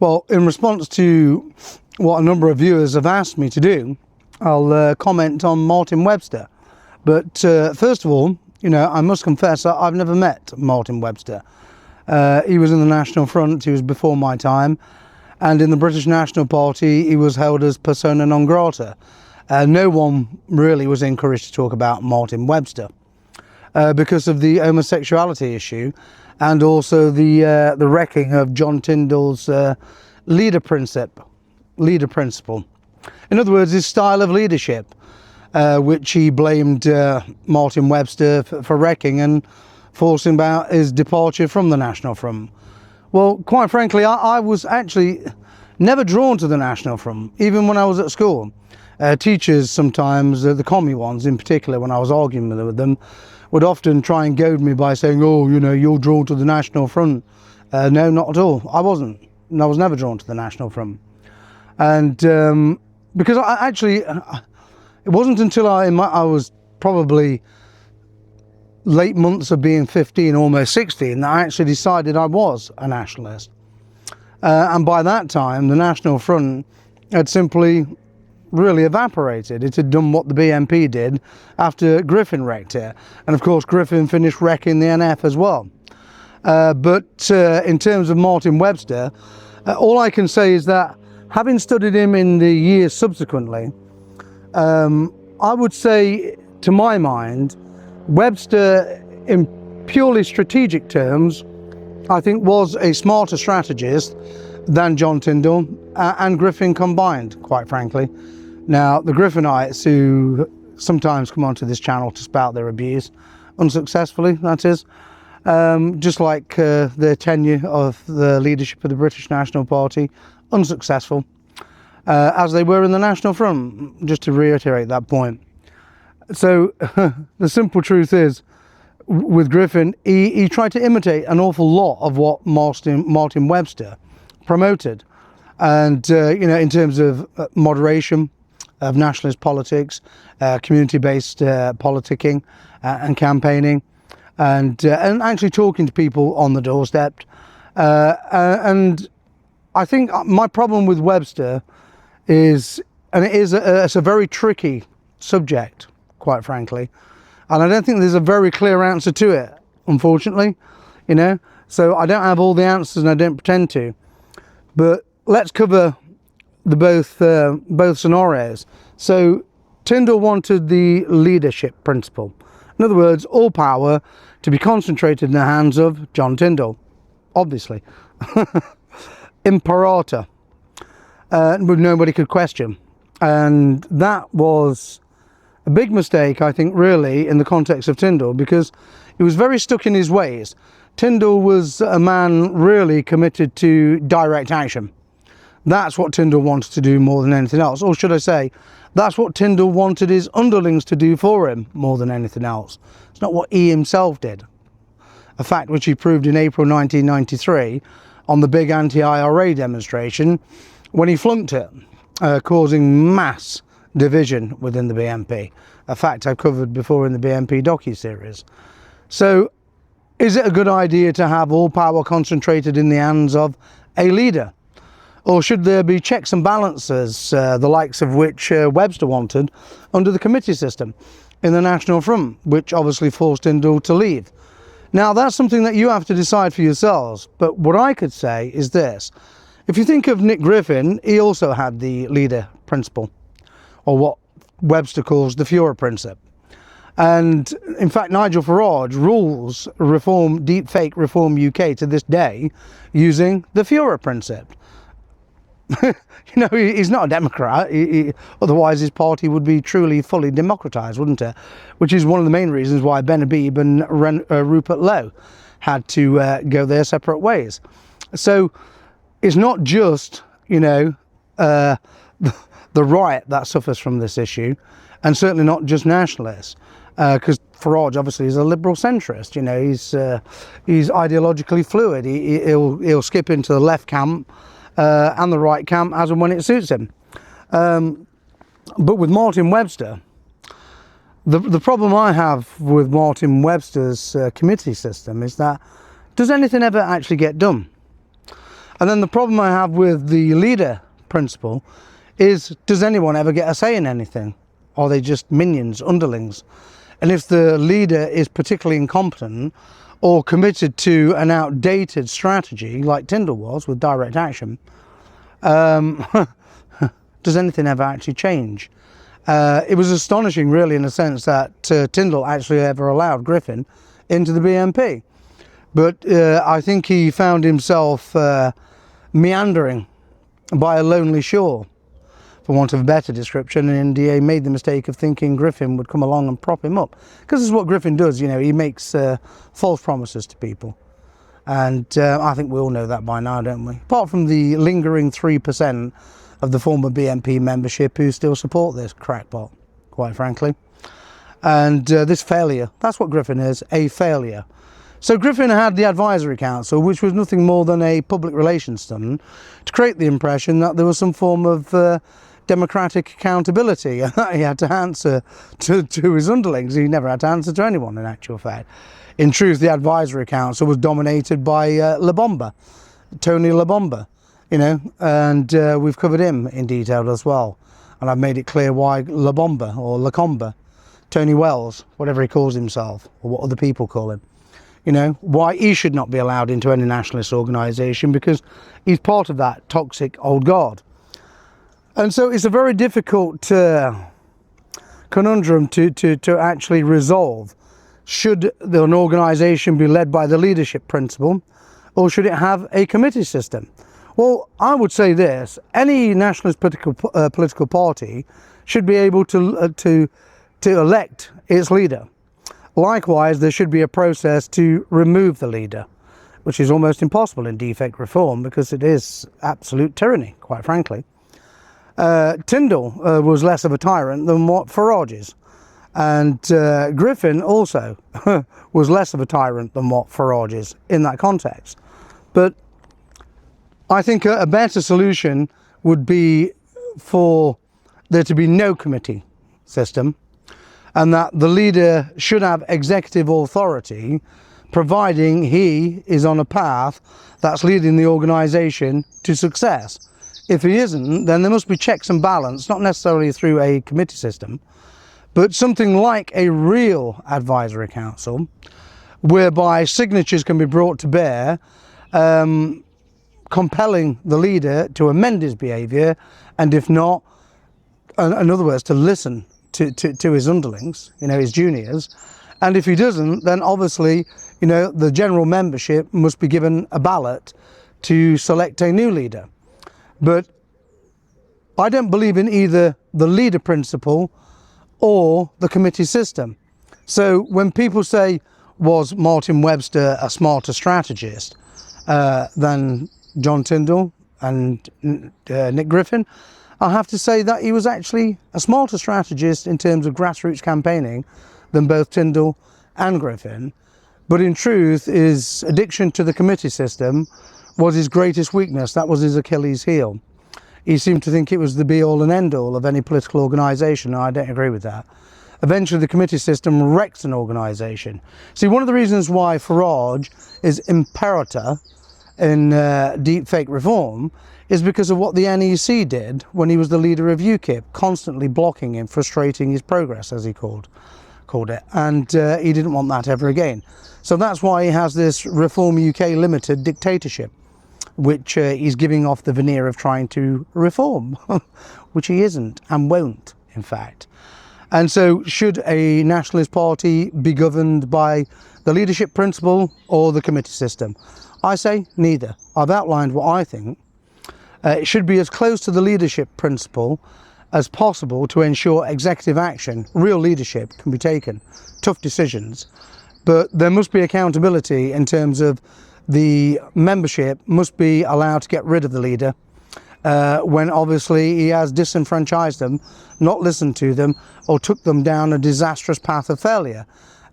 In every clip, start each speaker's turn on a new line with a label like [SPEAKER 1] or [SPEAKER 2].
[SPEAKER 1] Well, in response to what a number of viewers have asked me to do, I'll comment on Martin Webster. But first of all, I must confess that I've never met Martin Webster. He was in the National Front, he was before my time, and in the British National Party he was held as persona non grata. No one really was encouraged to talk about Martin Webster because of the homosexuality issue, and also the wrecking of John Tyndall's leader principle. In other words, his style of leadership, which he blamed Martin Webster for wrecking and forcing about his departure from the National Front. Well, quite frankly, I was actually never drawn to the National Front, even when I was at school. Teachers sometimes, the commie ones in particular, when I was arguing with them, would often try and goad me by saying, oh, you're drawn to the National Front. No, not at all. I wasn't. I was never drawn to the National Front. And because it wasn't until I was probably late months of being 15, almost 16, that I actually decided I was a nationalist. And by that time, the National Front had simply really evaporated. It had done what the BNP did after Griffin wrecked it. And of course, Griffin finished wrecking the NF as well. But in terms of Martin Webster, all I can say is that having studied him in the years subsequently, I would say, to my mind, Webster, in purely strategic terms, I think was a smarter strategist than John Tyndall and Griffin combined, quite frankly. Now, the Griffinites, who sometimes come onto this channel to spout their abuse, unsuccessfully, that is, just like their tenure of the leadership of the British National Party, unsuccessful, as they were in the National Front, just to reiterate that point. So the simple truth is, with Griffin, he tried to imitate an awful lot of what Martin Webster promoted. And, in terms of moderation, of nationalist politics, community-based politicking and campaigning, and actually talking to people on the doorstep. And I think my problem with Webster is, and it's a very tricky subject, quite frankly, and I don't think there's a very clear answer to it, unfortunately, so I don't have all the answers and I don't pretend to, but let's cover the both scenarios. So Tyndall wanted the leadership principle. In other words, all power to be concentrated in the hands of John Tyndall, obviously. Imperator, nobody could question. And that was a big mistake, I think, really, in the context of Tyndall, because he was very stuck in his ways. Tyndall was a man really committed to direct action. That's what Tyndall wanted to do more than anything else. Or should I say, that's what Tyndall wanted his underlings to do for him more than anything else. It's not what he himself did. A fact which he proved in April 1993 on the big anti-IRA demonstration when he flunked it, causing mass division within the BNP. A fact I've covered before in the BNP docu-series. So, is it a good idea to have all power concentrated in the hands of a leader? Or should there be checks and balances, the likes of which Webster wanted, under the committee system in the National Front, which obviously forced Tyndall to leave? Now, that's something that you have to decide for yourselves. But what I could say is this. If you think of Nick Griffin, he also had the leader principle, or what Webster calls the Führer principle. And in fact, Nigel Farage rules deepfake Reform UK to this day using the Führer principle. He's not a Democrat. Otherwise his party would be truly fully democratized, wouldn't it? Which is one of the main reasons why Ben Habib and Rupert Lowe had to go their separate ways. So it's not just the right that suffers from this issue, and certainly not just nationalists, because Farage obviously is a liberal centrist. He's ideologically fluid. He'll skip into the left camp and the right camp as and when it suits him. But with Martin Webster, the problem I have with Martin Webster's committee system is that, does anything ever actually get done? And then the problem I have with the leader principle is, does anyone ever get a say in anything? Or are they just minions, underlings? And if the leader is particularly incompetent or committed to an outdated strategy, like Tyndall was with direct action, does anything ever actually change? It was astonishing, really, in a sense, that Tyndall actually ever allowed Griffin into the BNP. But I think he found himself meandering by a lonely shore, for want of a better description, and he made the mistake of thinking Griffin would come along and prop him up. Because this is what Griffin does, you know, he makes false promises to people. And I think we all know that by now, don't we? Apart from the lingering 3% of the former BNP membership who still support this crackpot, quite frankly. And this failure, that's what Griffin is, a failure. So Griffin had the Advisory Council, which was nothing more than a public relations stunt to create the impression that there was some form of democratic accountability. He had to answer to his underlings. He never had to answer to anyone, in actual fact. In truth, the Advisory Council was dominated by Tony Labomba, you know, and we've covered him in detail as well. And I've made it clear why Labomba or Lacomba, Tony Wells, whatever he calls himself, or what other people call him, you know, why he should not be allowed into any nationalist organisation, because he's part of that toxic old guard. And so it's a very difficult conundrum to actually resolve. Should an organisation be led by the leadership principle, or should it have a committee system? Well, I would say this: any nationalist political party should be able to elect its leader. Likewise, there should be a process to remove the leader, which is almost impossible in defect reform because it is absolute tyranny, quite frankly. Tyndall was less of a tyrant than what Farage is, and Griffin also was less of a tyrant than what Farage is in that context. But I think a better solution would be for there to be no committee system, and that the leader should have executive authority, providing he is on a path that's leading the organisation to success. If he isn't, then there must be checks and balance, not necessarily through a committee system, but something like a real advisory council, whereby signatures can be brought to bear, compelling the leader to amend his behaviour, and if not, in other words, to listen to his underlings, you know, his juniors. And if he doesn't, then obviously, you know, the general membership must be given a ballot to select a new leader. But I don't believe in either the leader principle or the committee system. So when people say, was Martin Webster a smarter strategist than John Tyndall and Nick Griffin, I have to say that he was actually a smarter strategist in terms of grassroots campaigning than both Tyndall and Griffin. But in truth, his addiction to the committee system was his greatest weakness. That was his Achilles heel. He seemed to think it was the be-all and end-all of any political organisation. I don't agree with that. Eventually, the committee system wrecks an organisation. See, one of the reasons why Farage is imperator in deep fake reform is because of what the NEC did when he was the leader of UKIP, constantly blocking him, frustrating his progress, as he called it. And he didn't want that ever again. So that's why he has this Reform UK Limited dictatorship, which he's giving off the veneer of trying to reform, which he isn't and won't, in fact. And so should a nationalist party be governed by the leadership principle or the committee system? I say neither. I've outlined what I think. It should be as close to the leadership principle as possible to ensure executive action, real leadership can be taken, tough decisions. But there must be accountability in terms of the membership must be allowed to get rid of the leader when obviously he has disenfranchised them, not listened to them, or took them down a disastrous path of failure.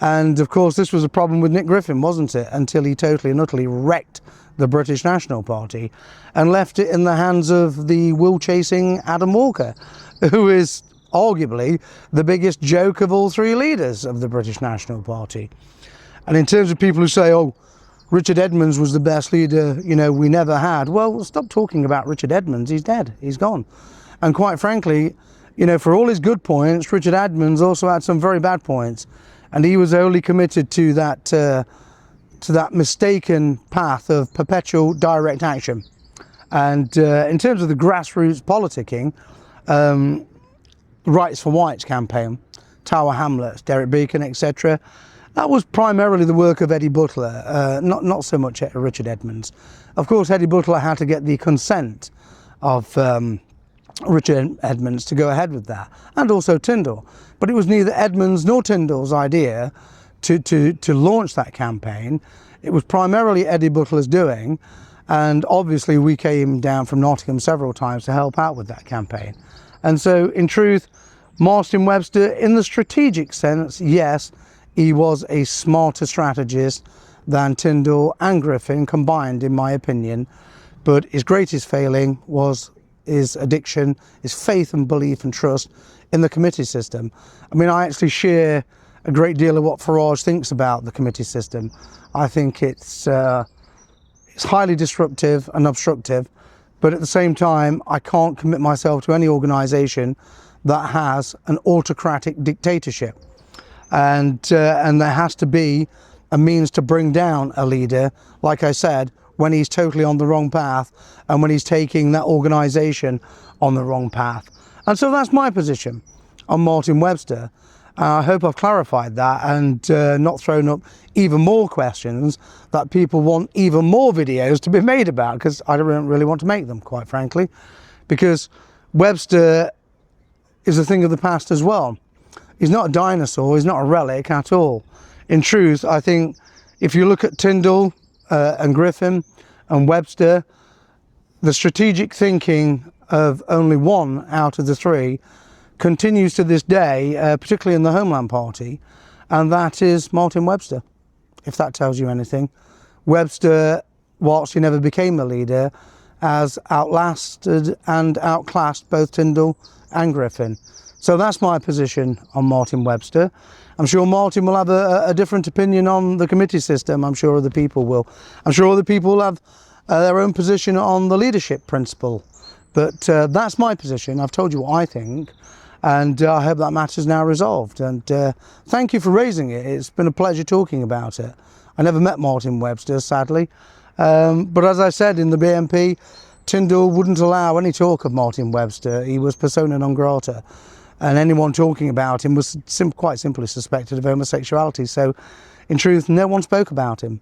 [SPEAKER 1] And of course this was a problem with Nick Griffin, wasn't it, until he totally and utterly wrecked the British National Party and left it in the hands of the will-chasing Adam Walker, who is arguably the biggest joke of all three leaders of the British National Party. And in terms of people who say, oh, Richard Edmonds was the best leader, we never had. Well, stop talking about Richard Edmonds. He's dead. He's gone. And quite frankly, for all his good points, Richard Edmonds also had some very bad points, and he was only committed to that mistaken path of perpetual direct action. And in terms of the grassroots politicking, Rights for Whites campaign, Tower Hamlets, Derek Beacon, etc., that was primarily the work of Eddie Butler, not so much Richard Edmonds. Of course, Eddie Butler had to get the consent of Richard Edmonds to go ahead with that, and also Tyndall. But it was neither Edmonds nor Tyndall's idea to launch that campaign. It was primarily Eddie Butler's doing, and obviously we came down from Nottingham several times to help out with that campaign. And so, in truth, Martin Webster, in the strategic sense, yes, he was a smarter strategist than Tyndall and Griffin combined, in my opinion. But his greatest failing was his addiction, his faith and belief and trust in the committee system. I mean, I actually share a great deal of what Farage thinks about the committee system. I think it's highly disruptive and obstructive, but at the same time, I can't commit myself to any organisation that has an autocratic dictatorship. And there has to be a means to bring down a leader, like I said, when he's totally on the wrong path and when he's taking that organisation on the wrong path. And so that's my position on Martin Webster. I hope I've clarified that and not thrown up even more questions that people want even more videos to be made about, because I don't really want to make them, quite frankly, because Webster is a thing of the past as well. He's not a dinosaur, he's not a relic at all. In truth, I think if you look at Tyndall and Griffin and Webster, the strategic thinking of only one out of the three continues to this day, particularly in the Homeland Party, and that is Martin Webster, if that tells you anything. Webster, whilst he never became a leader, has outlasted and outclassed both Tyndall and Griffin. So that's my position on Martin Webster. I'm sure Martin will have a different opinion on the committee system. I'm sure other people will. I'm sure other people will have their own position on the leadership principle. But that's my position. I've told you what I think, and I hope that matter is now resolved. And thank you for raising it. It's been a pleasure talking about it. I never met Martin Webster, sadly. But as I said in the BNP, Tyndall wouldn't allow any talk of Martin Webster. He was persona non grata. And anyone talking about him was quite simply suspected of homosexuality. So, in truth, no one spoke about him,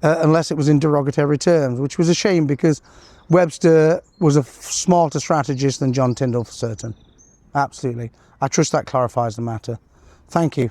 [SPEAKER 1] unless it was in derogatory terms, which was a shame, because Webster was a smarter strategist than John Tyndall for certain. Absolutely. I trust that clarifies the matter. Thank you.